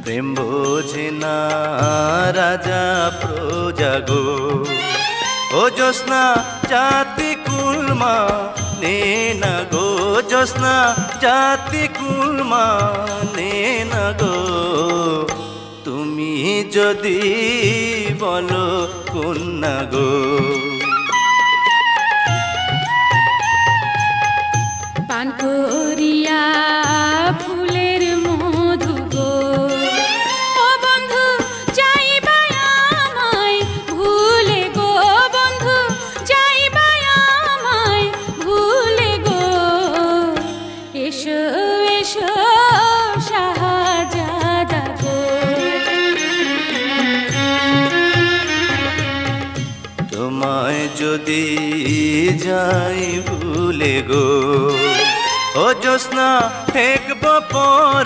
প্রেম বোঝে না রাজা প্রজা গো। ও জ্যোৎস্না জাতি কুলমা নে না গো, জ্যোৎস্না জাতি কুলমা নে না গো। তুমি যদি বলো কন্যা গো। পান করিয়া ফুলের মধু গো, ও বন্ধু যাইবা আমায় ভুলে গো, বন্ধু যাইবা আমায় ভুলে গো। এসো এসো শাহজাদা গো। তোমায় যদি যাই ভুলে গো, ও জ্যোৎস্না ঠেকব পর